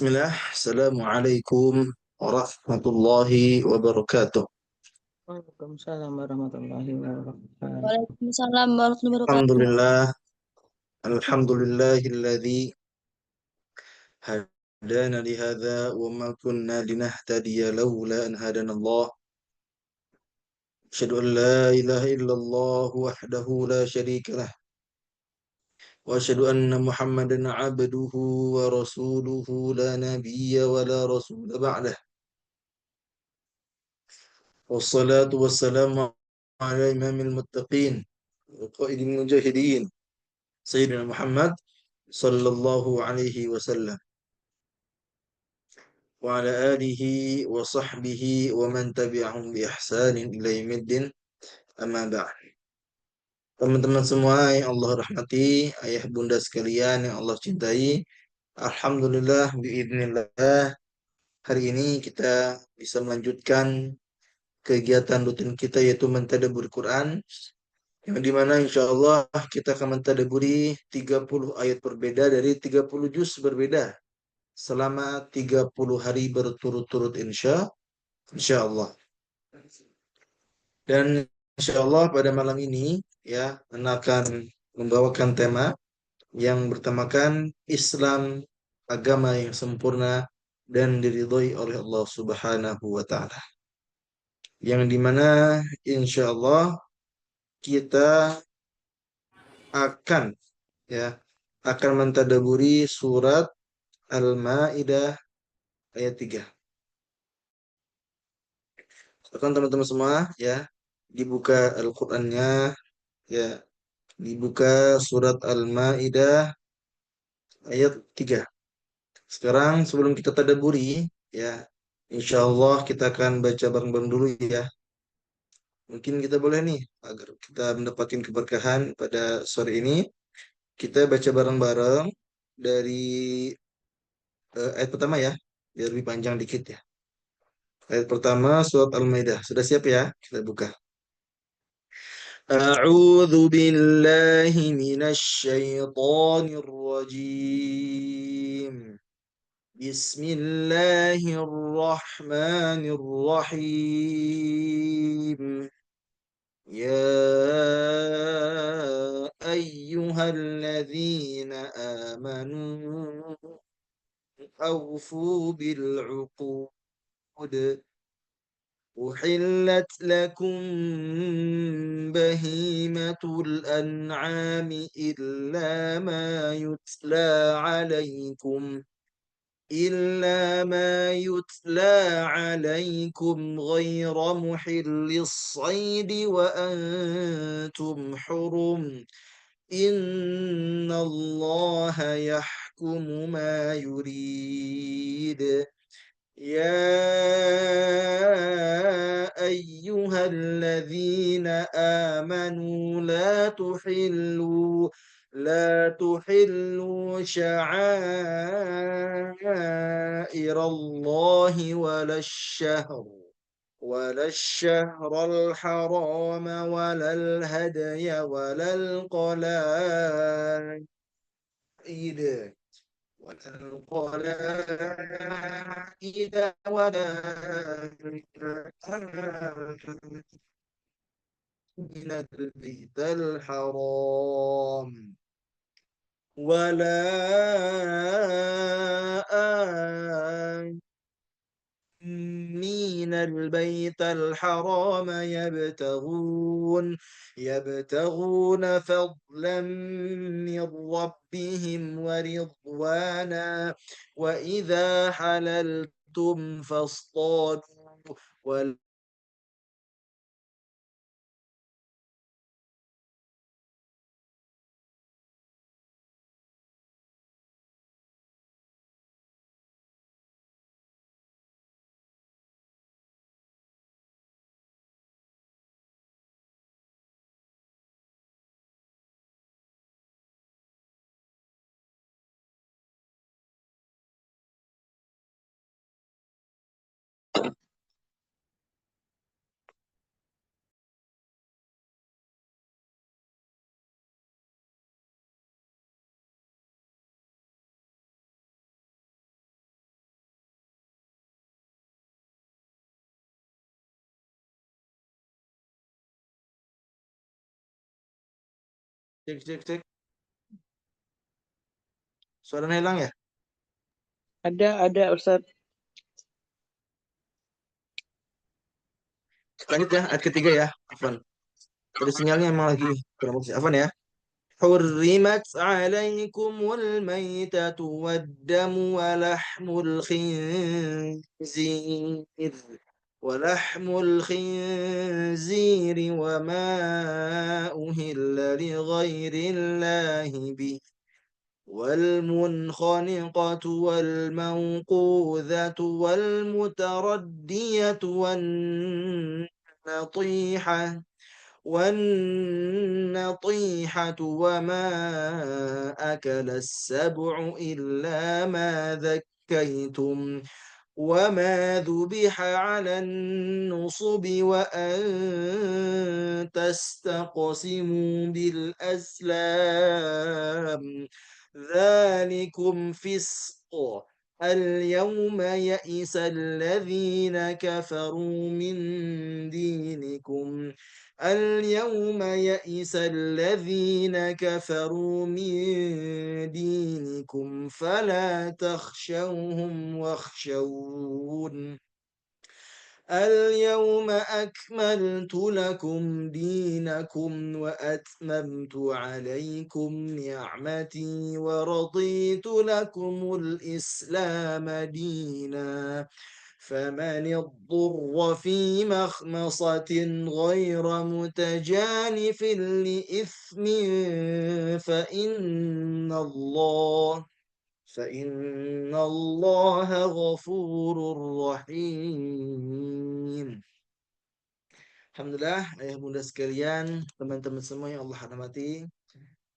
Bismillah, Assalamualaikum warahmatullahi wabarakatuh. Waalaikumsalam warahmatullahi wabarakatuh. Waalaikumsalam warahmatullahi wabarakatuh. Alhamdulillah, alhamdulillahilladzi hadana lihadza wa ma kunna linahtadiya laula an hadana Allah. Asyhadu an la ilaha illallah wahdahu la syarika lah wa asyhadu anna Muhammadan abduhu wa rasuluhu la nabiyya wa la rasula ba'dah. Wassalatu wassalamu ala imamil muttaqin wa qaidil mujahidin Sayyidina Muhammad sallallahu alaihi wasallam wa ala alihi wa sahbihi wa man tabi'ahum bi ihsanin ila yaumiddin amma ba'd. Teman-teman semua yang Allah rahmati, ayah bunda sekalian yang Allah cintai, alhamdulillah biidznillah hari ini kita bisa melanjutkan kegiatan rutin kita yaitu mentadabbur Quran, yang dimana insya Allah kita akan mentadaburi 30 ayat berbeda dari 30 juz berbeda selama 30 hari berturut-turut insya Allah. Dan insya Allah pada malam ini ya akan membawakan tema yang bertemakan Islam, agama yang sempurna dan diridhoi oleh Allah Subhanahu wa taala. Yang dimana insya Allah kita akan ya akan mentadaburi surat Al-Maidah ayat 3. Silakan teman-teman semua ya dibuka Al-Qur'annya, ya dibuka surat Al-Maidah ayat 3. Sekarang sebelum kita tadaburi ya insyaallah kita akan baca bareng-bareng dulu ya. Mungkin kita boleh nih agar kita mendapatkan keberkahan pada sore ini, kita baca bareng-bareng dari ayat pertama ya, biar lebih panjang dikit ya. Ayat pertama surat Al-Maidah. Sudah siap ya? Kita buka. A'udzu billahi minasyaitonir rajim. Bismillahirrahmanirrahim. Ya ayyuhalladzina amanu awfu bil'uqud. أحلت لكم بهيمة الأنعام إلا ما يتلى عليكم غير محل الصيد وأنتم حرم إن الله يحكم ما يريد يا أيها الذين آمنوا لا تحلوا شعائر الله ولا الشهر الحرام ولا الهدي ولا القلائد ولا من البيت الحرام ولا آمين البيت الحرام يبتغون فضلا من ربهم ورضوانا وإذا حللتم فاصطادوا Cek, cek, cek. Suaranya hilang ya? Ada Ustaz. Lanjut ya, ayat ketiga ya. Afwan. Tadi sinyalnya emang lagi kurang bagus. Afwan ya. حرمت عليكم الميتة والدم ولحم الخنزير وما أهل لغير الله به والمنخنقة والموقوذة والمتردية والنطيحة وما أكل السبع إلا ما ذكيتم وما ذبح على النصب وأن تستقسموا بالأزلام ذلكم فسق اليوم يئس الذين كفروا من دينكم اليوم يئس الذين كفروا من دينكم فلا تخشوهم واخشون اليوم أكملت لكم دينكم وأتممت عليكم نعمتي ورضيت لكم الإسلام دينا فمن اضطر في مخمصة غير متجانف لإثم فإن الله غفور رحيم. Alhamdulillah, ayah bunda sekalian, teman-teman semua yang Allah rahmati,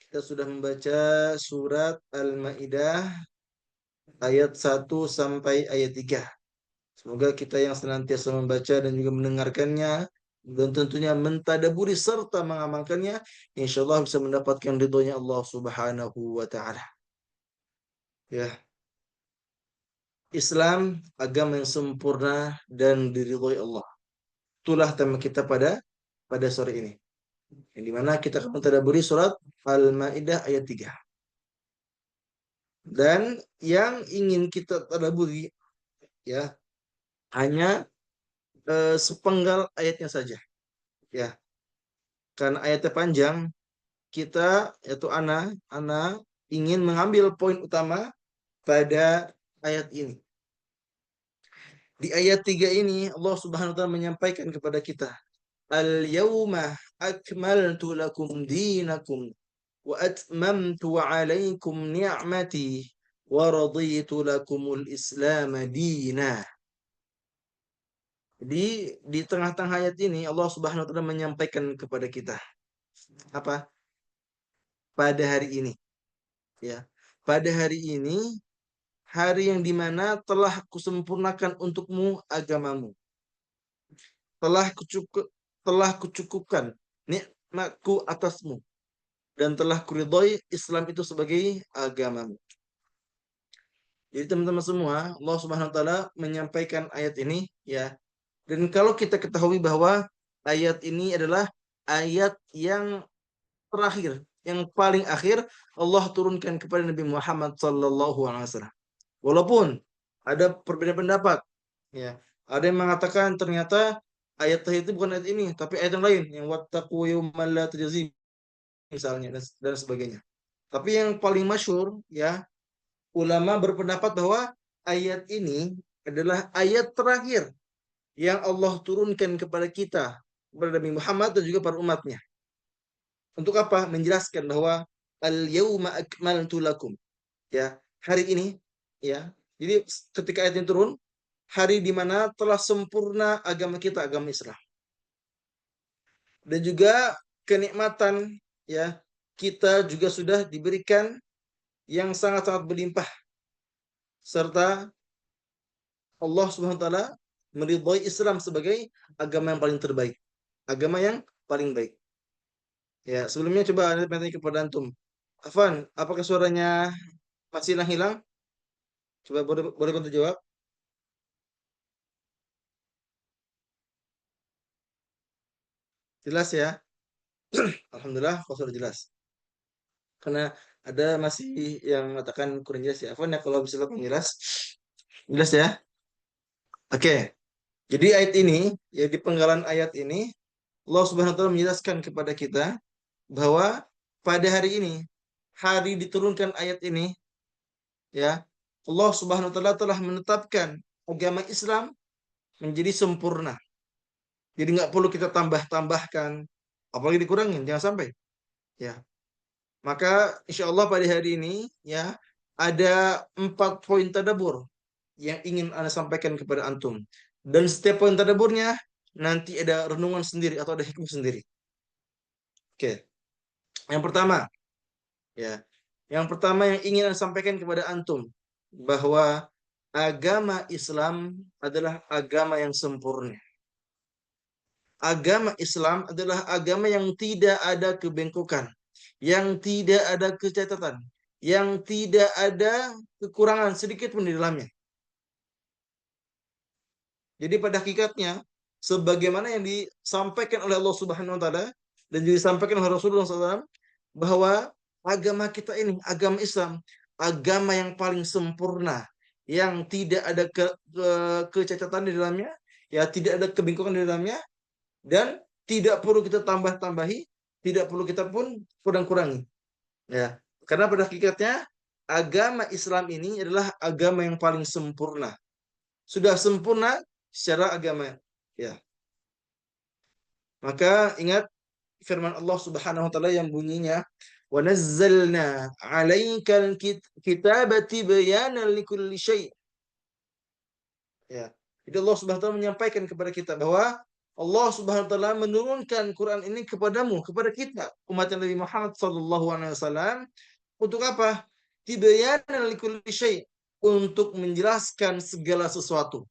kita sudah membaca surat Al-Maidah ayat 1 sampai ayat 3. Semoga kita yang senantiasa membaca dan juga mendengarkannya dan tentunya mentadaburi serta mengamalkannya, insya Allah bisa mendapatkan ridhonya Allah Subhanahu wa taala. Ya, Islam agama yang sempurna dan diridhoi Allah. Itulah tema kita pada sore ini. Yang dimana kita akan mentadaburi surat Al-Maidah ayat 3. Dan yang ingin kita tadaburi ya hanya sepenggal ayatnya saja. Ya, karena ayatnya panjang, kita yaitu ana ingin mengambil poin utama pada ayat ini. Di ayat 3 ini Allah Subhanahu wa taala menyampaikan kepada kita, "Al-yauma akmaltu lakum dinakum wa atmamtu 'alaikum ni'mati wa raditu lakumul Islam dina." Jadi di tengah-tengah ayat ini Allah Subhanahu wa taala menyampaikan kepada kita apa? Pada hari ini, ya. Pada hari ini, hari yang dimana telah kusempurnakan untukmu agamamu. Telah kucukupkan nikmatku atasmu dan telah kuridhoi Islam itu sebagai agamamu. Jadi teman-teman semua, Allah Subhanahu wa taala menyampaikan ayat ini ya. Dan kalau kita ketahui bahwa ayat ini adalah ayat yang terakhir, yang paling akhir Allah turunkan kepada Nabi Muhammad sallallahu alaihi wasallam. Walaupun ada perbedaan pendapat, ya. Ada yang mengatakan ternyata ayat itu bukan ayat ini, tapi ayat yang lain, yang wattaqu yawman la tajzi misalnya dan sebagainya. Tapi yang paling masyhur ya, ulama berpendapat bahwa ayat ini adalah ayat terakhir yang Allah turunkan kepada kita, kepada Nabi Muhammad dan juga para umatnya. Untuk apa? Menjelaskan bahwa al-yauma akmaltu lakum. Ya, hari ini ya. Jadi ketika ayat ini turun, hari di mana telah sempurna agama kita, agama Islam. Dan juga kenikmatan ya, kita juga sudah diberikan yang sangat-sangat berlimpah serta Allah Subhanahu wa taala meridhai Islam sebagai agama yang paling terbaik, agama yang paling baik. Ya, sebelumnya coba Anda bertanya kepada antum. Afan, apakah suaranya masih hilang? Coba boleh bantu jawab. Jelas ya? Alhamdulillah, kalau sudah jelas. karena ada masih yang mengatakan kurang jelas ya. Afwan ya kalau bisa lebih jelas. Jelas ya? Oke. Jadi ayat ini, ya di penggalan ayat ini Allah Subhanahu wa taala menjelaskan kepada kita bahwa pada hari ini, hari diturunkan ayat ini, ya, Allah Subhanahu wa taala telah menetapkan agama Islam menjadi sempurna. Jadi nggak perlu kita tambah-tambahkan, apalagi dikurangin, jangan sampai. Ya, maka insya Allah pada hari ini, ya, ada 4 poin tadabbur yang ingin Anda sampaikan kepada antum. Dan setiap poin tadabburnya nanti ada renungan sendiri atau ada hikmah sendiri. Oke. Yang pertama, ya. Yang pertama yang ingin Anda sampaikan kepada antum bahwa agama Islam adalah agama yang sempurna. Agama Islam adalah agama yang tidak ada kebengkokan, yang tidak ada kecacatan, yang tidak ada kekurangan sedikit pun di dalamnya. Jadi pada hakikatnya sebagaimana yang disampaikan oleh Allah Subhanahu wa taala dan juga disampaikan oleh Rasulullah SAW bahwa agama kita ini, agama Islam, agama yang paling sempurna, yang tidak ada kecacatan di dalamnya, ya tidak ada kebengkokan di dalamnya, dan tidak perlu kita tambah-tambahi, tidak perlu kita pun kurang-kurangi. Ya, karena pada hakikatnya agama Islam ini adalah agama yang paling sempurna. Sudah sempurna secara agama. Ya. Maka ingat firman Allah Subhanahu wa taala yang bunyinya wa nazzalna 'alaikal kitaba tibyanan likulli syai'. Ya. Jadi Allah Subhanahu wa taala menyampaikan kepada kita bahwa Allah Subhanahu wa taala menurunkan Quran ini kepadamu, kepada kita, umat Nabi Muhammad sallallahu alaihi wasallam untuk apa? Tibyanan likulli syai', untuk menjelaskan segala sesuatu.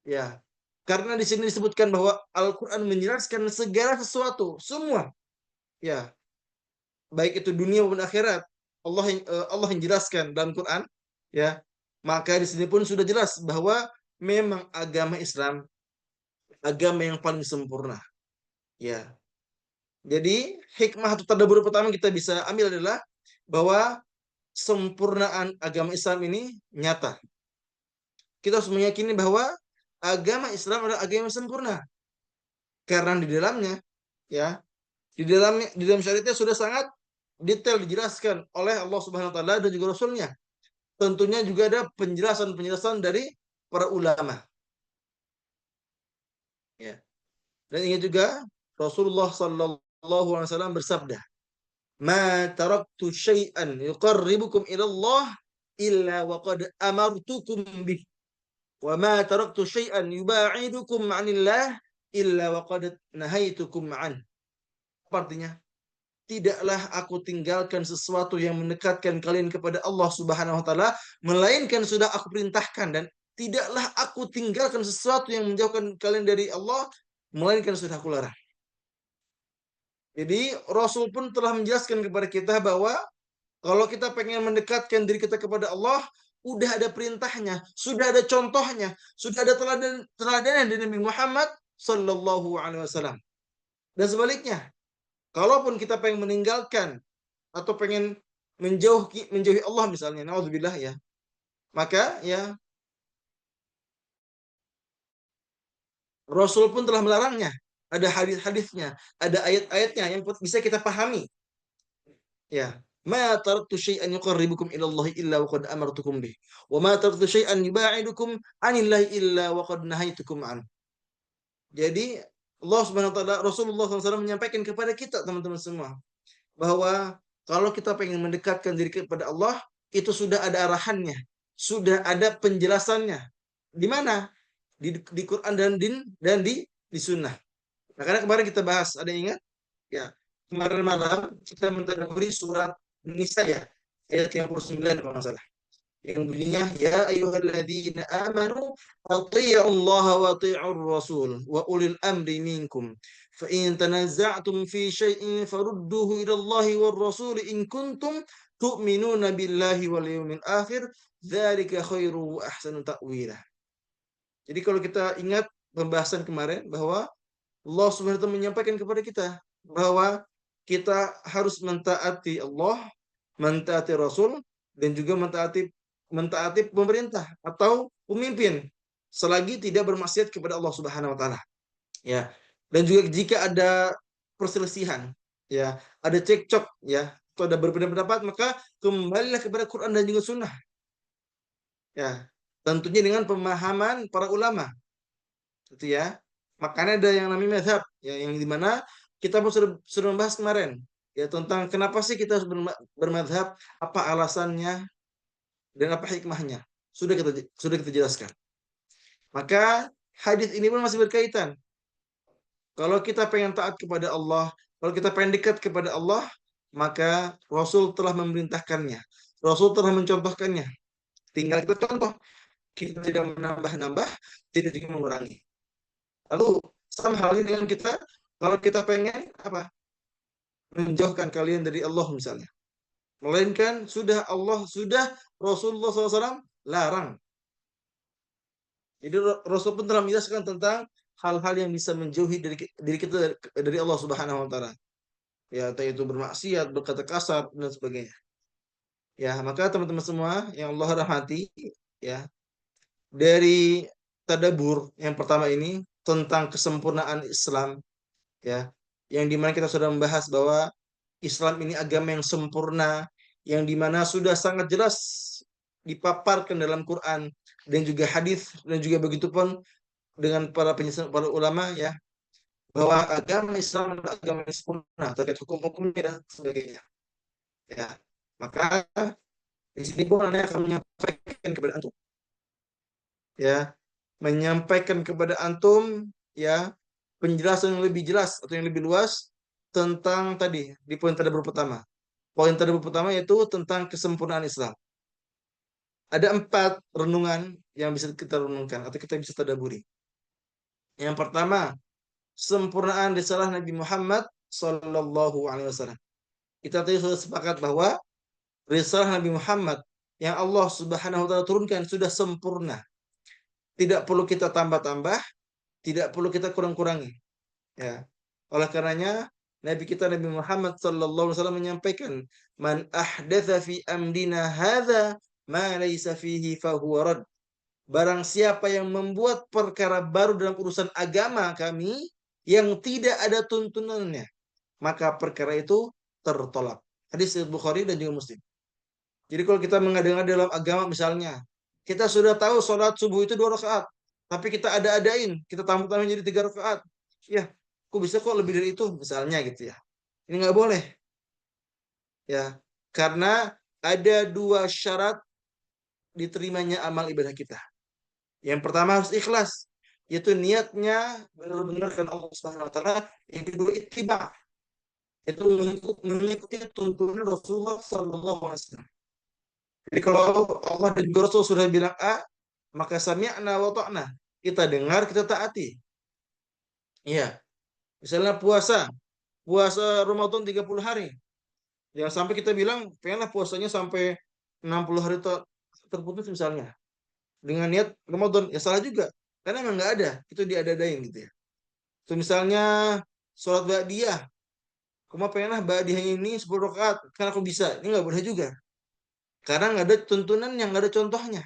Ya. Karena di sini disebutkan bahwa Al-Qur'an menjelaskan segala sesuatu, semua. Ya. Baik itu dunia maupun akhirat. Allah yang jelaskan dalam Quran, ya. Maka di sini pun sudah jelas bahwa memang agama Islam agama yang paling sempurna. Ya. Jadi hikmah atau tadabbur pertama kita bisa ambil adalah bahwa sempurnaan agama Islam ini nyata. Kita harus meyakini bahwa agama Islam adalah agama yang sempurna. Karena di dalamnya, ya, di dalam syariatnya sudah sangat detail dijelaskan oleh Allah Subhanahu wa taala dan juga Rasulnya. Tentunya juga ada penjelasan-penjelasan dari para ulama. Ya. Dan ingat juga Rasulullah sallallahu alaihi wasallam bersabda, "Ma taraktu syai'an yuqarribukum ila Allah illa wa qad amartukum bih, wa ma taraktu syai'an yuba'idukum 'anillah illa wa qad nahaitukum 'an." Artinya, tidaklah aku tinggalkan sesuatu yang mendekatkan kalian kepada Allah Subhanahu wa taala melainkan sudah aku perintahkan, dan tidaklah aku tinggalkan sesuatu yang menjauhkan kalian dari Allah melainkan sudah aku larang. Jadi Rasul pun telah menjelaskan kepada kita bahwa kalau kita pengen mendekatkan diri kita kepada Allah, udah ada perintahnya, sudah ada contohnya, sudah ada teladan dari Nabi Muhammad sallallahu alaihi wasallam. Dan sebaliknya, kalaupun kita pengen meninggalkan atau pengen menjauhi Allah misalnya, naudzubillah ya, maka ya Rasul pun telah melarangnya. Ada hadis-hadisnya, ada ayat-ayatnya yang bisa kita pahami. Ya, ma taraktu syai'an yuqarribukum ila Allah illa wa qad amartukum bih, wa ma taraktu syai'an yuba'idukum 'anillahi illa wa qad nahaitukum an. Jadi Allah Subhanahu wa taala, Rasulullah SAW menyampaikan kepada kita teman-teman semua bahwa kalau kita pengen mendekatkan diri kepada Allah, itu sudah ada arahannya, sudah ada penjelasannya. Di mana? Di Quran dan di Sunnah. Nah, karena kemarin kita bahas, ada yang ingat? Ya, kemarin malam kita mentadabburi surat Nisa ya, ayat 59 kalau nggak salah. Yang bunyinya ya ayyuhalladzina amanu athi'u Allah wa athi'ur rasul wa ulil amri minkum fa in tanazza'tum fi syai'in farudduhu ila Allah war rasul in kuntum tu'minuna billahi wal yawmil akhir dzalika khairu wa ahsanu ta'wila. Jadi kalau kita ingat pembahasan kemarin bahwa Allah Subhanahu wa taala menyampaikan kepada kita bahwa kita harus mentaati Allah, mentaati Rasul, dan juga mentaati pemerintah atau pemimpin selagi tidak bermaksiat kepada Allah Subhanahu wa taala. Ya. Dan juga jika ada perselisihan, ya, ada cekcok, ya, atau ada berbeda pendapat, maka kembalilah kepada Quran dan juga Sunnah. Ya, tentunya dengan pemahaman para ulama, gitu ya. Makanya ada yang namanya mazhab, ya, yang dimana kita pun sudah membahas kemarin, ya, tentang kenapa sih kita harus bermadhab, apa alasannya dan apa hikmahnya. Sudah kita jelaskan. Maka hadis ini pun masih berkaitan. Kalau kita pengen taat kepada Allah, kalau kita pengen dekat kepada Allah, maka Rasul telah memerintahkannya. Rasul telah mencontohkannya. Tinggal kita contoh. Kita tidak menambah-nambah, tidak juga mengurangi. Lalu sama halnya dengan kita, kalau kita pengen apa? Menjauhkan kalian dari Allah misalnya. Melainkan sudah Rasulullah SAW larang. Jadi Rasul pun telah menjelaskan tentang hal-hal yang bisa menjauhi diri kita dari Allah Subhanahu wa taala. Ya, yaitu bermaksiat, berkata kasar dan sebagainya. Ya, maka teman-teman semua yang Allah rahmati, ya, dari tadabbur yang pertama ini tentang kesempurnaan Islam, ya, yang dimana kita sudah membahas bahwa Islam ini agama yang sempurna, yang dimana sudah sangat jelas dipaparkan dalam Quran dan juga hadis, dan juga begitu pun dengan para ulama, ya, bahwa agama Islam adalah agama yang sempurna terkait hukum-hukumnya dan sebagainya. Ya, maka di sini pun Anda akan menyampaikan kepada antum, ya, menyampaikan kepada antum, ya, penjelasan yang lebih jelas atau yang lebih luas tentang tadi di poin tadabbur pertama. Poin tadabbur pertama yaitu tentang kesempurnaan Islam. Ada 4 renungan yang bisa kita renungkan atau kita bisa tadabburi. Yang pertama, sempurnaan risalah Nabi Muhammad sallallahu alaihi wasallam. Kita tadi sudah sepakat bahwa risalah Nabi Muhammad yang Allah Subhanahu wa taala turunkan sudah sempurna. Tidak perlu kita tambah-tambah, tidak perlu kita kurang-kurangi. Ya. Oleh karenanya Nabi kita Nabi Muhammad sallallahu alaihi wasallam menyampaikan, "Man ahdatsa fi amrina hadza ma laysa fihi fahuwa rad." Barang siapa yang membuat perkara baru dalam urusan agama kami yang tidak ada tuntunannya, maka perkara itu tertolak. Hadis riwayat Bukhari dan juga Muslim. Jadi kalau kita mengada-ngada dalam agama misalnya, kita sudah tahu sholat subuh itu 2 rakaat, tapi kita ada-adain, kita tambah-tambahin jadi 3 rakaat. Ya, kok bisa kok lebih dari itu misalnya gitu ya. Ini nggak boleh. Ya, karena ada 2 syarat diterimanya amal ibadah kita. Yang pertama harus ikhlas, yaitu niatnya benar-benar karena Allah Subhanahu wa taala. Yang kedua ittiba, itu mengikuti tuntunan Rasulullah sallallahu alaihi wasallam. Jadi kalau Allah dan juga Rasul sudah bilang A, maka sami'na wa ta'na. Kita dengar, kita taati. Iya. Misalnya puasa Ramadan 30 hari. Jangan sampai kita bilang, pengenlah puasanya sampai 60 hari terputus misalnya. Dengan niat Ramadan, ya salah juga. Karena memang nggak ada, itu diada-adain gitu ya. So, misalnya sholat ba'diyah. Aku mah pengenlah ba'diyah ini 10 rakaat, karena aku bisa. Ini nggak boleh juga. Karena nggak ada tuntunan yang nggak ada contohnya.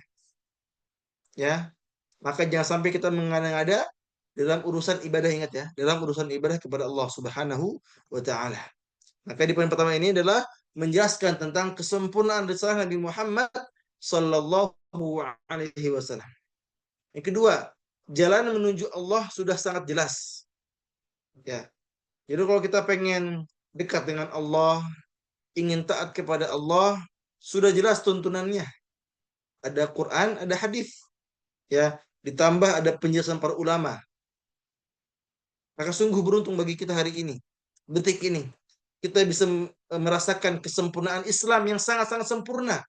Ya, maka jangan sampai kita mengada-ngada dalam urusan ibadah, ingat ya, dalam urusan ibadah kepada Allah Subhanahu wa taala. Maka di poin pertama ini adalah menjelaskan tentang kesempurnaan risalah Nabi Muhammad sallallahu alaihi wasallam. Yang kedua, jalan menuju Allah sudah sangat jelas. Ya. Jadi kalau kita pengen dekat dengan Allah, ingin taat kepada Allah, sudah jelas tuntunannya. Ada Quran, ada hadis. Ya, ditambah ada penjelasan para ulama. Maka sungguh beruntung bagi kita hari ini, detik ini. Kita bisa merasakan kesempurnaan Islam yang sangat-sangat sempurna.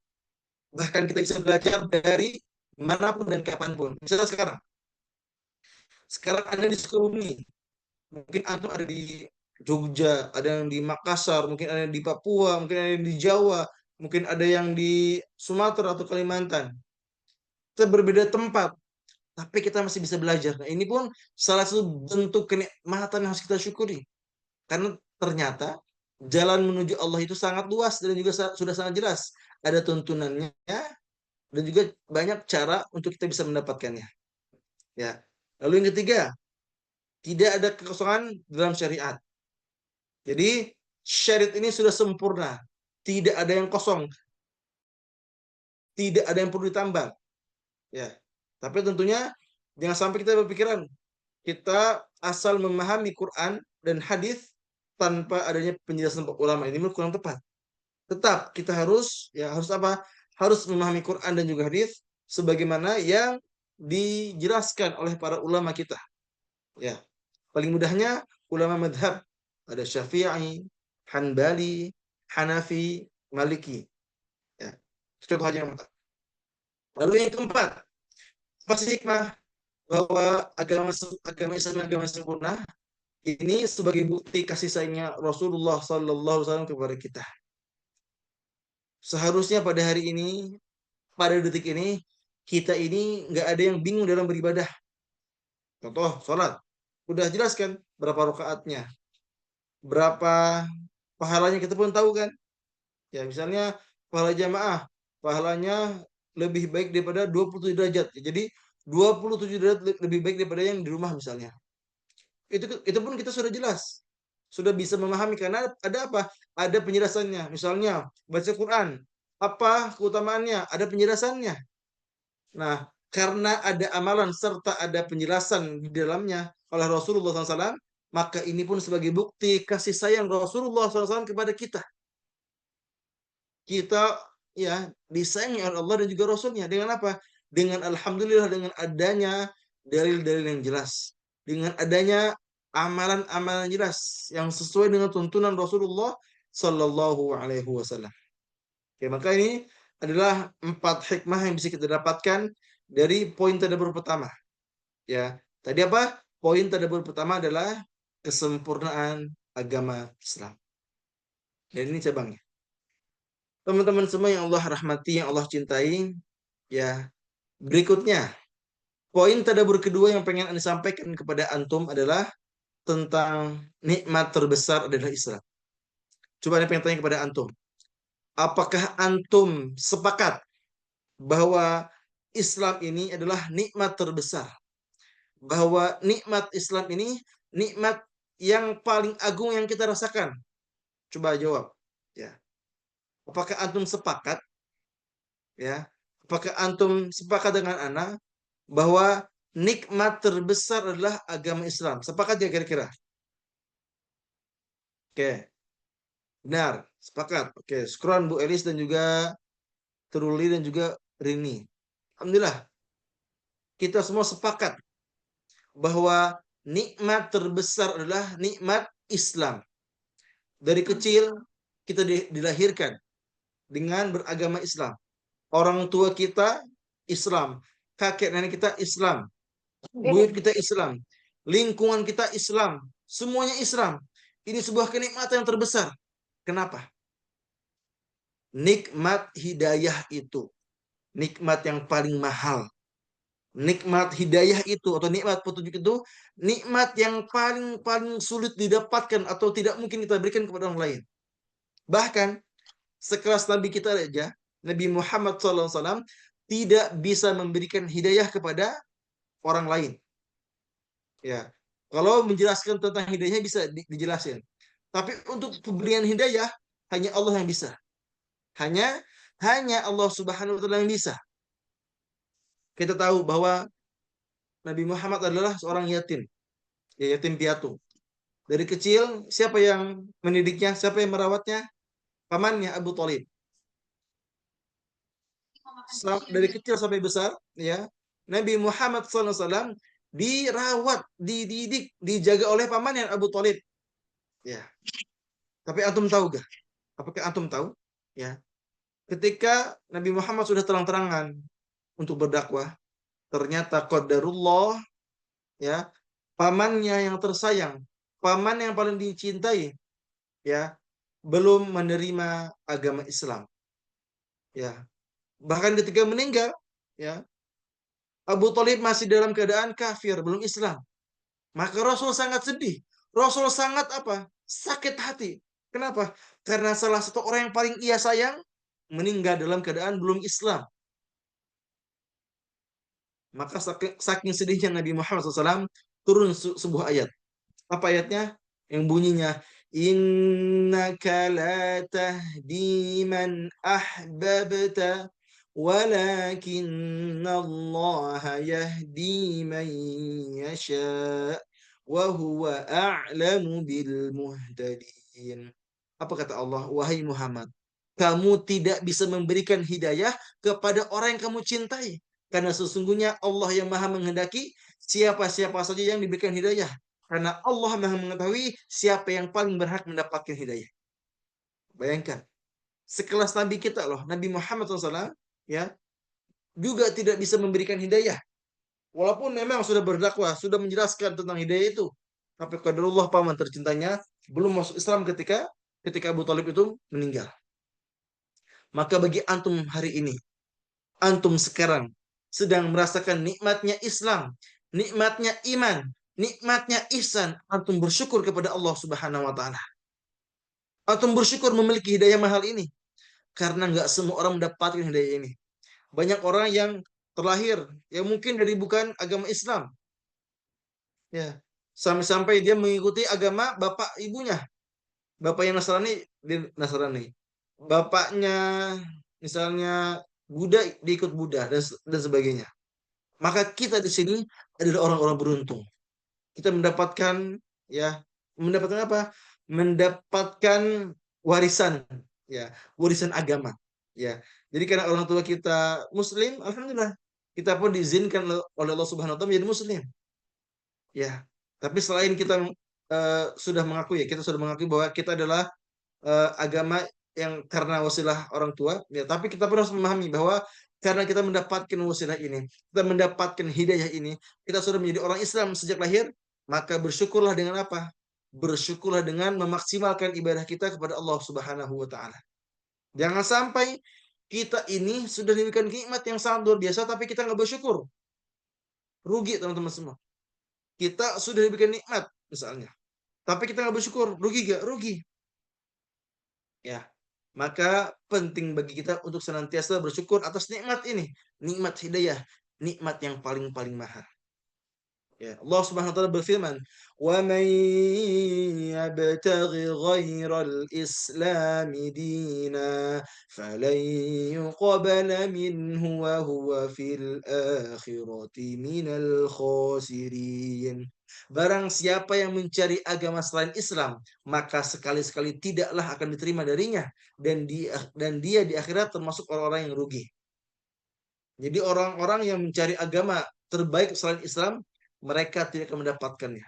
Bahkan kita bisa belajar dari manapun dan kapanpun. Misalnya sekarang Anda di Sukabumi, mungkin Anda ada di Jogja, ada yang di Makassar, mungkin ada yang di Papua, mungkin ada yang di Jawa, mungkin ada yang di Sumatera atau Kalimantan. Kita berbeda tempat, tapi kita masih bisa belajar. Nah, ini pun salah satu bentuk kenikmatan yang harus kita syukuri. Karena ternyata jalan menuju Allah itu sangat luas dan juga sudah sangat jelas. Ada tuntunannya dan juga banyak cara untuk kita bisa mendapatkannya. Ya. Lalu yang ketiga, tidak ada kekosongan dalam syariat. Jadi syariat ini sudah sempurna, tidak ada yang kosong, tidak ada yang perlu ditambah. Ya. Tapi tentunya jangan sampai kita berpikiran kita asal memahami Quran dan hadis tanpa adanya penjelasan ulama, ini kurang tepat. Tetap kita harus harus apa? Harus memahami Quran dan juga hadis sebagaimana yang dijelaskan oleh para ulama kita. Ya. Paling mudahnya ulama madhab ada Syafi'i, Hanbali, Hanafi, Maliki. Ya. Contoh aja yang pertama. Lalu yang keempat, pasti hikmah bahwa agama Islam agama sempurna ini sebagai bukti kasih sayangnya Rasulullah Sallallahu Alaihi Wasallam kepada kita. Seharusnya pada hari ini, pada detik ini, kita ini nggak ada yang bingung dalam beribadah. Contoh, sholat. Udah jelaskan berapa rakaatnya, berapa pahalanya kita pun tahu kan. Ya, misalnya pahala jamaah, pahalanya lebih baik daripada 27 derajat. Jadi 27 derajat lebih baik daripada yang di rumah misalnya. Itu pun kita sudah jelas. Sudah bisa memahami karena ada apa? Ada penjelasannya. Misalnya baca Quran, apa keutamaannya? Ada penjelasannya. Nah, karena ada amalan serta ada penjelasan di dalamnya oleh Rasulullah SAW, maka ini pun sebagai bukti kasih sayang Rasulullah SAW kepada kita. Kita disayangi oleh Allah dan juga Rasulnya. Dengan apa? Dengan alhamdulillah, dengan adanya dalil-dalil yang jelas. Dengan adanya amalan-amalan jelas yang sesuai dengan tuntunan Rasulullah Sallallahu Alaihi Wasallam. Oke, maka ini adalah 4 hikmah yang bisa kita dapatkan dari poin tadabbur pertama. Ya, tadi apa? Poin tadabbur pertama adalah kesempurnaan agama Islam. Dan ini cabangnya. Teman-teman semua yang Allah rahmati, yang Allah cintai, ya. Berikutnya, poin tadabbur kedua yang pengen Anda sampaikan kepada antum adalah tentang nikmat terbesar adalah Islam. Coba Anda pengen tanya kepada antum. Apakah antum sepakat bahwa Islam ini adalah nikmat terbesar? Bahwa nikmat Islam ini nikmat yang paling agung yang kita rasakan? Coba jawab. Ya. Apakah antum sepakat? Ya. Apakah antum sepakat dengan ana bahwa nikmat terbesar adalah agama Islam? Sepakat ya kira-kira? Oke. Benar, sepakat. Oke, skron Bu Elis dan juga Teruli dan juga Rini. Alhamdulillah, kita semua sepakat bahwa nikmat terbesar adalah nikmat Islam. Dari kecil kita dilahirkan dengan beragama Islam. Orang tua kita Islam, kakek nenek kita Islam, buyut kita Islam, lingkungan kita Islam, semuanya Islam. Ini sebuah kenikmatan yang terbesar. Kenapa? Nikmat hidayah itu, nikmat yang paling mahal. Nikmat hidayah itu atau nikmat petunjuk itu nikmat yang paling sulit didapatkan atau tidak mungkin kita berikan kepada orang lain. Bahkan sekelas Nabi kita aja, Nabi Muhammad SAW tidak bisa memberikan hidayah kepada orang lain. Ya, kalau menjelaskan tentang hidayah bisa dijelaskan. Tapi untuk pemberian hidayah hanya Allah yang bisa. Hanya Allah Subhanahu wa taala yang bisa. Kita tahu bahwa Nabi Muhammad adalah seorang yatim. Ya, yatim piatu. Dari kecil siapa yang mendidiknya? Siapa yang merawatnya? Pamannya Abu Thalib. Dari kecil sampai besar, ya. Nabi Muhammad SAW dirawat, dididik, dijaga oleh pamannya Abu Thalib. Ya. Tapi antum tahu gak? Apakah antum tahu? Ya. Ketika Nabi Muhammad sudah terang-terangan untuk berdakwah, ternyata qadarullah, ya, pamannya yang tersayang, paman yang paling dicintai, ya, belum menerima agama Islam. Ya. Bahkan ketika meninggal, ya, Abu Thalib masih dalam keadaan kafir, belum Islam. Maka Rasul sangat sedih. Rasul sangat apa? Sakit hati. Kenapa? Karena salah satu orang yang paling ia sayang meninggal dalam keadaan belum Islam. Maka saking sedihnya Nabi Muhammad SAW turun sebuah ayat. Apa ayatnya? Yang bunyinya innaka la tahdi man ahbabta walakinna Allah yahdi man yasha wa huwa a'lamu bil muhtadin. Apa kata Allah? Wahai Muhammad, kamu tidak bisa memberikan hidayah kepada orang yang kamu cintai. Karena sesungguhnya Allah yang maha menghendaki siapa-siapa saja yang diberikan hidayah. Karena Allah maha mengetahui siapa yang paling berhak mendapatkan hidayah. Bayangkan, sekelas Nabi kita loh, Nabi Muhammad SAW, ya, juga tidak bisa memberikan hidayah. Walaupun memang sudah berdakwah, sudah menjelaskan tentang hidayah itu. Tapi qadarullah paman tercintanya belum masuk Islam ketika Abu Talib itu meninggal. Maka bagi antum hari ini, antum sekarang sedang merasakan nikmatnya Islam, nikmatnya iman, nikmatnya ihsan, antum bersyukur kepada Allah Subhanahu wa taala. Antum bersyukur memiliki hidayah mahal ini karena nggak semua orang mendapatkan hidayah ini. Banyak orang yang terlahir yang mungkin dari bukan agama Islam. Ya. Sampai-sampai dia mengikuti agama bapak ibunya. Bapak yang Nasrani, dia Nasrani. Bapaknya misalnya Buddha, diikut Buddha dan sebagainya. Maka kita di sini adalah orang-orang beruntung. Kita mendapatkan ya, mendapatkan apa? Mendapatkan warisan ya, warisan agama ya. Jadi karena orang tua kita muslim, alhamdulillah kita pun diizinkan oleh Allah Subhanahu wa taala menjadi muslim. Ya. Tapi selain kita sudah mengakui ya, kita sudah mengakui bahwa kita adalah agama yang karena wasilah orang tua, ya, tapi kita pun harus memahami bahwa karena kita mendapatkan wasilah ini, kita mendapatkan hidayah ini, kita sudah menjadi orang Islam sejak lahir, maka bersyukurlah dengan apa? Bersyukurlah dengan memaksimalkan ibadah kita kepada Allah Subhanahu wa taala. Jangan sampai kita ini sudah diberikan nikmat yang sangat luar biasa tapi kita nggak bersyukur. Rugi teman-teman semua. Kita sudah diberikan nikmat misalnya, tapi kita nggak bersyukur, rugi gak? Rugi. Ya, maka penting bagi kita untuk senantiasa bersyukur atas nikmat ini, nikmat hidayah, nikmat yang paling mahal. Ya, Allah Subhanahu wa taala berfirman, "Wa man yabtaghi ghairal Islam dina falan yuqbala minhu wa huwa fil akhirati minal khasirin." Barang siapa yang mencari agama selain Islam, maka sekali-sekali tidaklah akan diterima darinya dan dia di akhirat termasuk orang-orang yang rugi. Jadi orang-orang yang mencari agama terbaik selain Islam, mereka tidak akan mendapatkannya.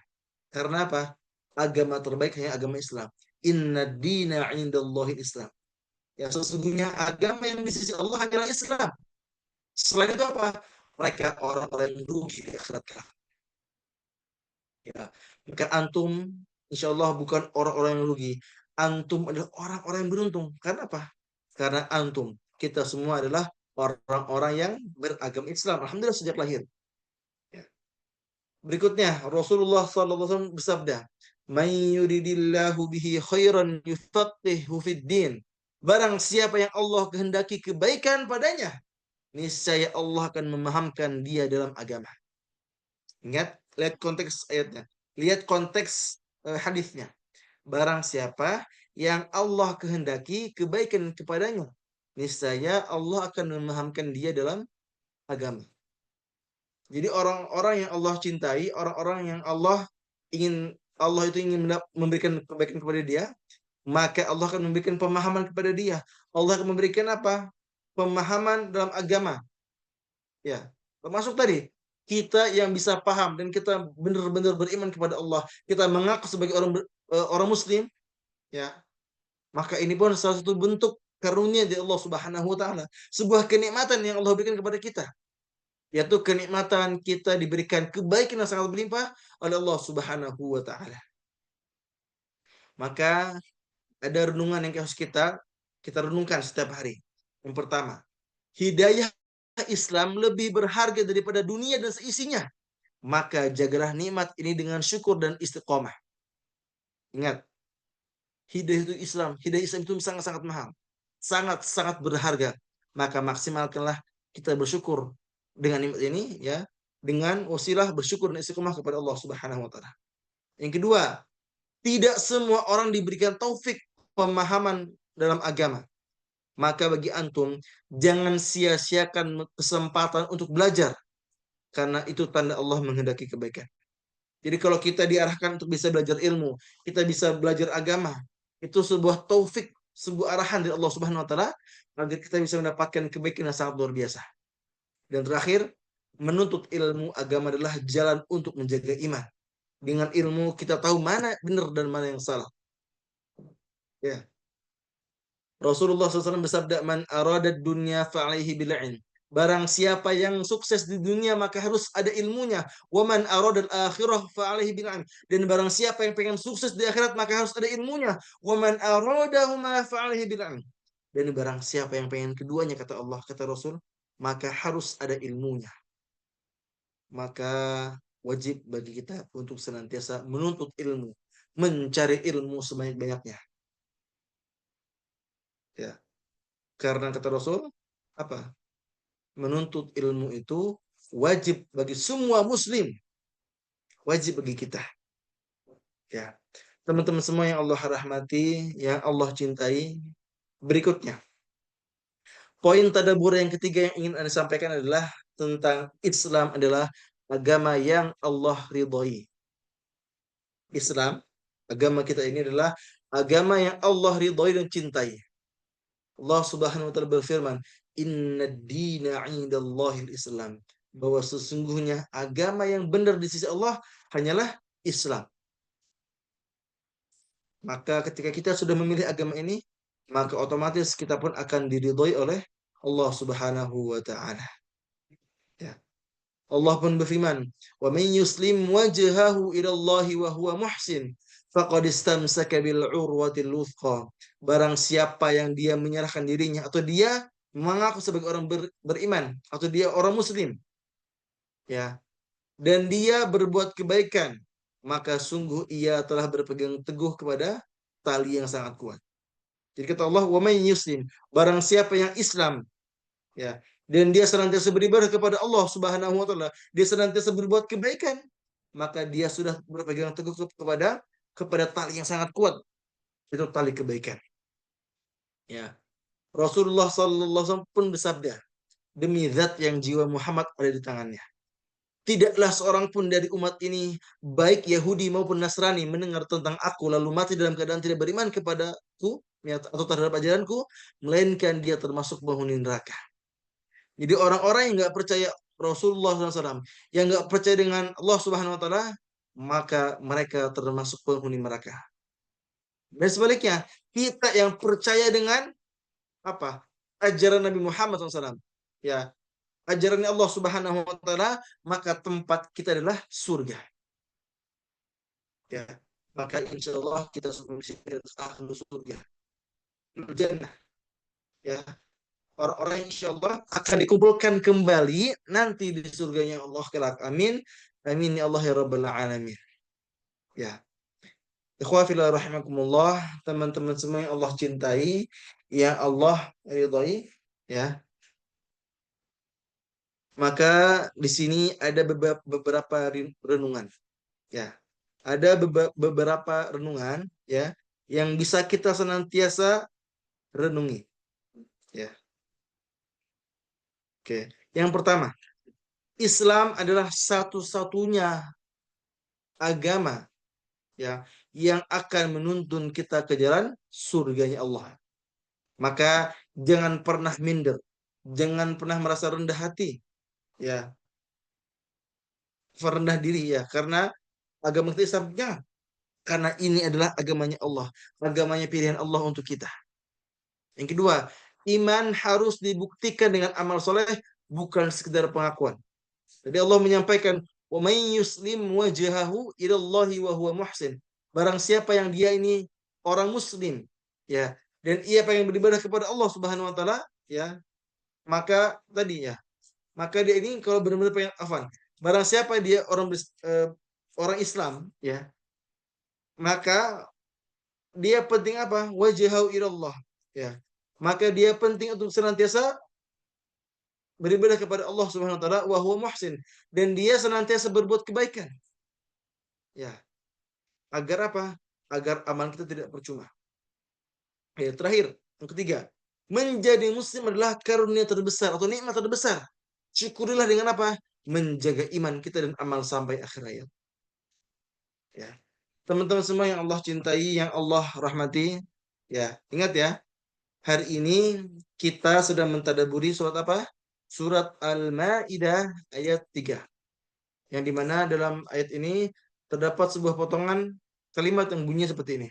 Karena apa? Agama terbaik hanya agama Islam. Inna dina indallahi Islam. Ya, sesungguhnya agama yang di sisi Allah adalah Islam. Selain itu apa? Mereka orang-orang yang rugi di akhirat. Ya, maka antum insya Allah bukan orang-orang yang rugi. Antum adalah orang-orang yang beruntung. Karena apa? Karena antum, kita semua adalah orang-orang yang beragama Islam. Alhamdulillah sejak lahir. Ya. Berikutnya Rasulullah SAW bersabda, "Man yuridillahu bihi khairan yufaqihu fid din." Barang siapa yang Allah kehendaki kebaikan padanya, niscaya Allah akan memahamkan dia dalam agama. Ingat, lihat konteks ayatnya. Lihat konteks hadisnya. Barang siapa yang Allah kehendaki kebaikan kepadanya, niscaya Allah akan memahamkan dia dalam agama. Jadi orang-orang yang Allah cintai, orang-orang yang Allah itu ingin memberikan kebaikan kepada dia, maka Allah akan memberikan pemahaman kepada dia. Allah akan memberikan apa? Pemahaman dalam agama. Ya, termasuk tadi kita yang bisa paham dan kita benar-benar beriman kepada Allah, kita mengaku sebagai orang muslim, ya. Maka ini pun salah satu bentuk karunia dari Allah Subhanahu wa taala, sebuah kenikmatan yang Allah berikan kepada kita. Yaitu kenikmatan kita diberikan kebaikan yang sangat berlimpah oleh Allah Subhanahu wa taala. Maka ada renungan yang harus kita renungkan setiap hari. Yang pertama, hidayah Islam lebih berharga daripada dunia dan seisinya. Maka jagalah nikmat ini dengan syukur dan istiqomah. Ingat, hidayah itu Islam, hidayah Islam itu sangat-sangat mahal, sangat-sangat berharga. Maka maksimalkanlah kita bersyukur dengan nikmat ini, ya, dengan wasilah bersyukur dan istiqomah kepada Allah Subhanahu wa taala. Yang kedua, tidak semua orang diberikan taufik pemahaman dalam agama. Maka bagi antum, jangan sia-siakan kesempatan untuk belajar, karena itu tanda Allah menghendaki kebaikan. Jadi kalau kita diarahkan untuk bisa belajar ilmu, kita bisa belajar agama, itu sebuah taufik, sebuah arahan dari Allah Subhanahu wa taala agar kita bisa mendapatkan kebaikan yang sangat luar biasa. Dan terakhir, menuntut ilmu agama adalah jalan untuk menjaga iman. Dengan ilmu kita tahu mana benar dan mana yang salah. Ya. Rasulullah SAW bersabda, "Man aradad dunya fa'alaihi bil ilm." Barang siapa yang sukses di dunia maka harus ada ilmunya. Wa man aradal akhirah fa'alaihi bil ilm. Dan barang siapa yang pengen sukses di akhirat maka harus ada ilmunya. Wa man aradahuma fa'alaihi bil ilm. Dan barang siapa yang pengen keduanya, kata Allah, kata Rasul, maka harus ada ilmunya. Maka wajib bagi kita untuk senantiasa menuntut ilmu, mencari ilmu sebanyak-banyaknya. Ya. Karena kata Rasul, apa? Menuntut ilmu itu wajib bagi semua muslim. Wajib bagi kita. Ya. Teman-teman semua yang Allah rahmati, yang Allah cintai, berikutnya. Poin tadabbur yang ketiga yang ingin Anda sampaikan adalah tentang Islam adalah agama yang Allah ridhoi. Islam, agama kita ini adalah agama yang Allah ridhoi dan cintai. Allah Subhanahu wa taala berfirman, "Innad dina 'indallahil Islam." Bahwa sesungguhnya agama yang benar di sisi Allah hanyalah Islam. Maka ketika kita sudah memilih agama ini, maka otomatis kita pun akan diridhoi oleh Allah Subhanahu wa taala. Ya. Allah pun berfirman, "Wa may yuslim wajhahu ila Allah wa huwa muhsin, faqad istamsaka bil urwatil wuthqa." Barang siapa yang dia menyerahkan dirinya atau dia mengaku sebagai orang beriman atau dia orang muslim, ya, dan dia berbuat kebaikan, maka sungguh ia telah berpegang teguh kepada tali yang sangat kuat. Jadi kata Allah, "Wa may yuslim," barang siapa yang Islam, ya, dan dia senantiasa beribadah kepada Allah Subhanahu wa taala, dia senantiasa berbuat kebaikan, maka dia sudah berpegang teguh kepada tali yang sangat kuat, itu tali kebaikan. Ya. Rasulullah sallallahu alaihi wasallam pun bersabda, "Demi zat yang jiwa Muhammad ada di tangannya, tidaklah seorang pun dari umat ini, baik Yahudi maupun Nasrani, mendengar tentang aku lalu mati dalam keadaan tidak beriman kepadaku, ya, atau terhadap ajaranku, melainkan dia termasuk penghuni neraka." Jadi orang-orang yang nggak percaya Rasulullah SAW, yang nggak percaya dengan Allah Subhanahu Wa Taala, maka mereka termasuk penghuni neraka. Dan sebaliknya, kita yang percaya dengan apa? Ajaran Nabi Muhammad SAW, ya, ajaran Allah Subhanahu Wa Taala, maka tempat kita adalah surga. Ya, maka insya Allah kita semua ahlu surga, jannah. Ya, orang-orang insya Allah akan dikumpulkan kembali nanti di surganya Allah kelak. Amin. Amin ya Allah ya Rabbal Alamin. Ya. Ikhwafillah rahimakumullah, teman-teman semua yang Allah cintai, yang Allah ridhai, ya. Maka di sini ada beberapa renungan, ya. Ada beberapa renungan, ya, yang bisa kita senantiasa renungi, ya. Oke. Yang pertama, Islam adalah satu-satunya agama, ya, yang akan menuntun kita ke jalan surganya Allah. Maka jangan pernah minder, jangan pernah merasa rendah hati, ya, rendah diri, ya, karena agama kita Islam, jangan. Karena ini adalah agamanya Allah, agamanya pilihan Allah untuk kita. Yang kedua, iman harus dibuktikan dengan amal soleh, bukan sekedar pengakuan. Jadi Allah menyampaikan, "Wa may yuslim wajhahu ila Allah wa huwa muhsin." Barang siapa yang dia ini orang muslim, ya, dan ia pengen beribadah kepada Allah Subhanahu wa taala, ya, maka tadi, ya, maka dia ini kalau benar-benar pengen afan. Barang siapa dia orang Islam, ya, maka dia penting apa? Wajhahu ilallah. Ya. Maka dia penting untuk senantiasa beribadah kepada Allah Subhanahu wa taala wa huwa muhsin, dan dia senantiasa berbuat kebaikan. Ya. Agar apa? Agar amal kita tidak percuma. Ya, terakhir, yang ketiga, menjadi muslim adalah karunia terbesar atau nikmat terbesar. Syukurilah dengan apa? Menjaga iman kita dan amal sampai akhir hayat. Ya. Teman-teman semua yang Allah cintai, yang Allah rahmati, ya, ingat ya, hari ini kita sedang mentadaburi surat apa? Surat Al-Maidah ayat 3. Yang dimana dalam ayat ini terdapat sebuah potongan kalimat yang bunyinya seperti ini.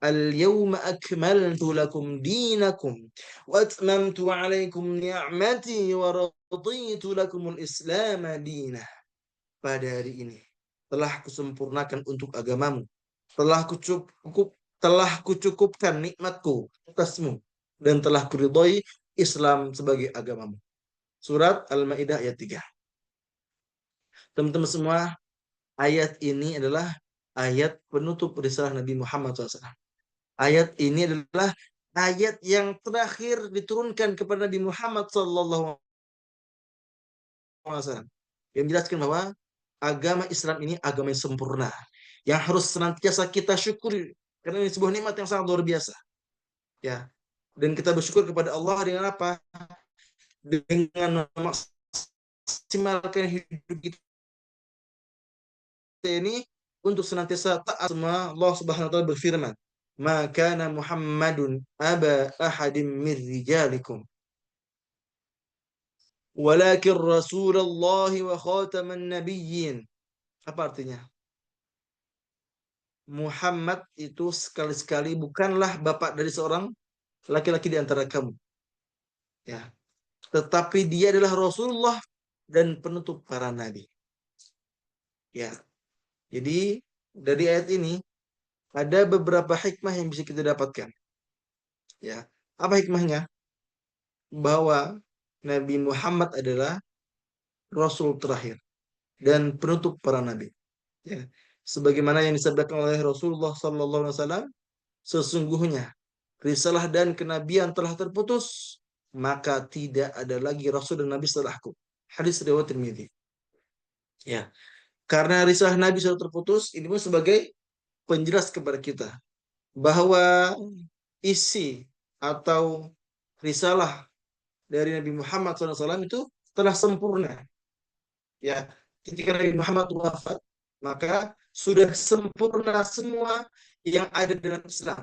Al-yawma akmaltu lakum dinakum wa atmamtu alaikum ni'mati wa raditu lakumul islam dinah. Pada hari ini telah kusempurnakan untuk agamamu, telah kucukupkan nikmatku atasmu, dan telah kuridhoi Islam sebagai agamamu. Surat Al-Maidah ayat 3. Teman-teman semua, ayat ini adalah ayat penutup risalah Nabi Muhammad SAW. Ayat ini adalah ayat yang terakhir diturunkan kepada Nabi Muhammad SAW, yang menjelaskan bahwa agama Islam ini agama yang sempurna, yang harus senantiasa kita syukuri, karena ini sebuah nikmat yang sangat luar biasa. Ya, dan kita bersyukur kepada Allah dengan apa? Dengan memaksimalkan hidup kita ini untuk senantiasa taat sama Allah Subhanahu wa taala berfirman, "Maka Muhammadun aba ahadim min rijalikum, walakin Rasulullah wa khataman nabiyyin." Apa artinya? Muhammad itu sekali-sekali bukanlah bapak dari seorang laki-laki di antara kamu. Ya. Tetapi dia adalah Rasulullah dan penutup para nabi. Ya. Jadi dari ayat ini ada beberapa hikmah yang bisa kita dapatkan. Ya. Apa hikmahnya? Bahwa Nabi Muhammad adalah Rasul terakhir dan penutup para nabi. Ya. Sebagaimana yang disabdakan oleh Rasulullah SAW, sesungguhnya risalah dan kenabian telah terputus, maka tidak ada lagi Rasul dan Nabi setelahku. Hadis riwayat Tirmidzi. Ya, karena risalah Nabi sudah terputus, ini pun sebagai penjelas kepada kita bahwa isi atau risalah dari Nabi Muhammad SAW itu telah sempurna. Ya, ketika Nabi Muhammad wafat, maka sudah sempurna semua yang ada dalam Islam.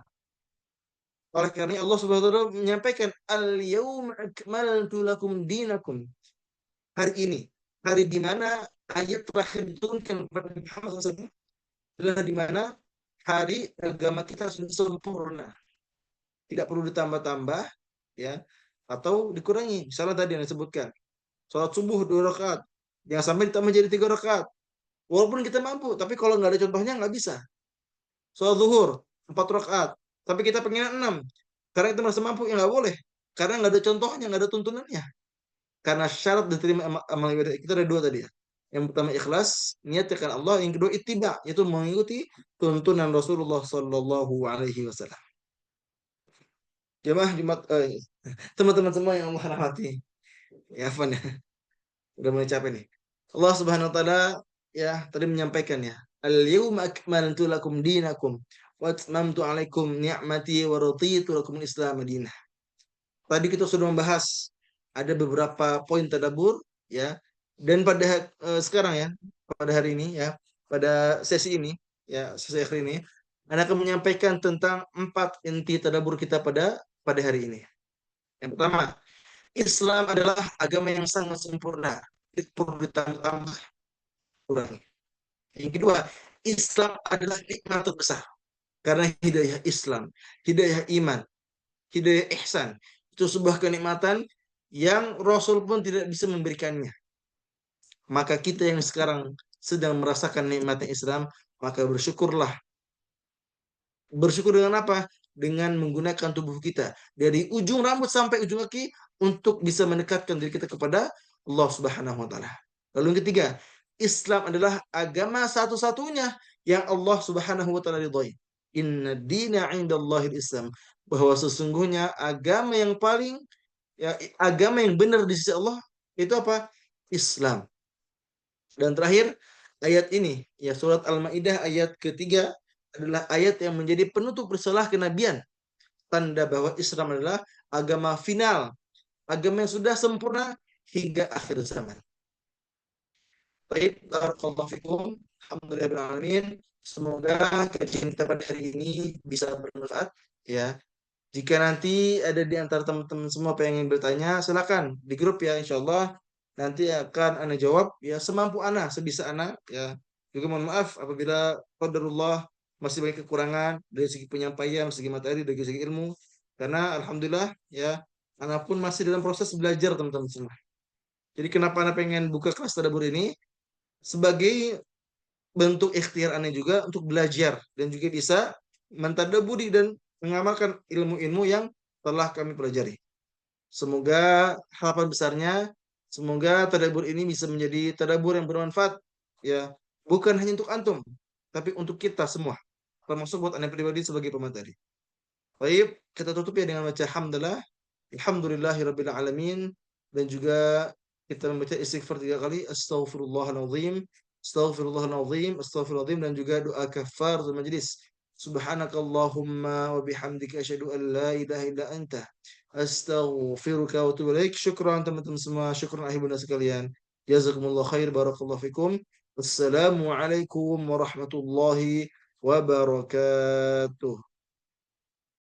Oleh karena Allah Subhanahu wa taala menyampaikan al-yauma akmaltu lakum dinakum. Hari ini, hari di mana ayat terakhir diturunkan kepada Nabi Muhammad SAW adalah di mana hari agama kita sudah sempurna. Tidak perlu ditambah-tambah, ya, atau dikurangi. Misalnya tadi yang disebutkan, sholat subuh 2 rakaat, jangan sampai ditambah jadi 3 rakaat. Walaupun kita mampu, tapi kalau nggak ada contohnya nggak bisa. Sholat zuhur 4 rakaat, tapi kita pengen 6. Karena itu merasa mampu, ya nggak boleh. Karena nggak ada contohnya, nggak ada tuntunannya. Karena syarat diterima amal ibadah kita ada 2 tadi ya. Yang pertama ikhlas, niatkan Allah. Yang kedua ittiba, yaitu mengikuti tuntunan Rasulullah Sallallahu Alaihi Wasallam. Jemaah Jumat, teman-teman semua yang Allah rahmati. Ya, apa nih? Udah mulai capek nih. Allah Subhanahu Wa Taala ya tadi menyampaikan ya. Al-yawma akmaltu lakum dinakum wa atmamtu alaikum ni'mati wa raditu lakum Islam madinah. Tadi kita sudah membahas ada beberapa poin tadabbur ya, dan pada sekarang ya, pada hari ini ya, pada sesi ini ya, sesi akhir ini Anda akan menyampaikan tentang 4 inti tadabbur kita pada hari ini. Yang pertama, Islam adalah agama yang sangat sempurna, tidak perlu ditambah kurangi. Yang kedua, Islam adalah nikmat terbesar karena hidayah Islam, hidayah iman, hidayah ihsan itu sebuah kenikmatan yang Rasul pun tidak bisa memberikannya. Maka kita yang sekarang sedang merasakan nikmatnya Islam, maka bersyukurlah. Bersyukur dengan apa? Dengan menggunakan tubuh kita dari ujung rambut sampai ujung kaki untuk bisa mendekatkan diri kita kepada Allah Subhanahu wa taala. Lalu yang ketiga, Islam adalah agama satu-satunya yang Allah Subhanahu wa taala ridhoi. inna dina 'indallahil Islam, bahwa sesungguhnya agama yang paling ya agama yang benar di sisi Allah itu apa? Islam. Dan terakhir ayat ini ya surat Al-Maidah ayat ketiga adalah ayat yang menjadi penutup risalah kenabian, tanda bahwa Islam adalah agama final, agama yang sudah sempurna hingga akhir zaman. Baik, barakallahu fikum. Alhamdulillahirrahmanirrahim. Semoga kajian kita pada hari ini bisa bermanfaat ya. Jika nanti ada di antara teman-teman semua pengen bertanya, silakan di grup ya, insyaallah nanti akan ana jawab ya semampu ana, sebisa ana ya. Juga mohon maaf apabila qadarullah masih banyak kekurangan dari segi penyampaian, segi materi, dari segi ilmu. Karena alhamdulillah ya, ana pun masih dalam proses belajar teman-teman semua. Jadi kenapa ana pengen buka kelas tadabbur ini? Sebagai bentuk ikhtiar aneh juga untuk belajar dan juga bisa mentadaburi dan mengamalkan ilmu-ilmu yang telah kami pelajari. Semoga harapan besarnya, semoga tadabbur ini bisa menjadi tadabbur yang bermanfaat ya, bukan hanya untuk antum, tapi untuk kita semua, termasuk buat aneh pribadi sebagai pemateri. Baik, kita tutup ya dengan baca hamdalah, alhamdulillahirabbil alamin, dan juga kita membaca istighfar 3 kali, astaghfirullahaladzim, astaghfirullahaladzim, astaghfirullahaladzim, dan juga doa kafaratul majlis. Subhanakallahumma wa bihamdika asyhadu an la ilaha illa anta astaghfiruka wa atubu ilaik. Syukran teman-teman semua, syukran ahli bunda sekalian. Jazakumullah khair, barakallahu fikum. Wassalamualaikum warahmatullahi wabarakatuh.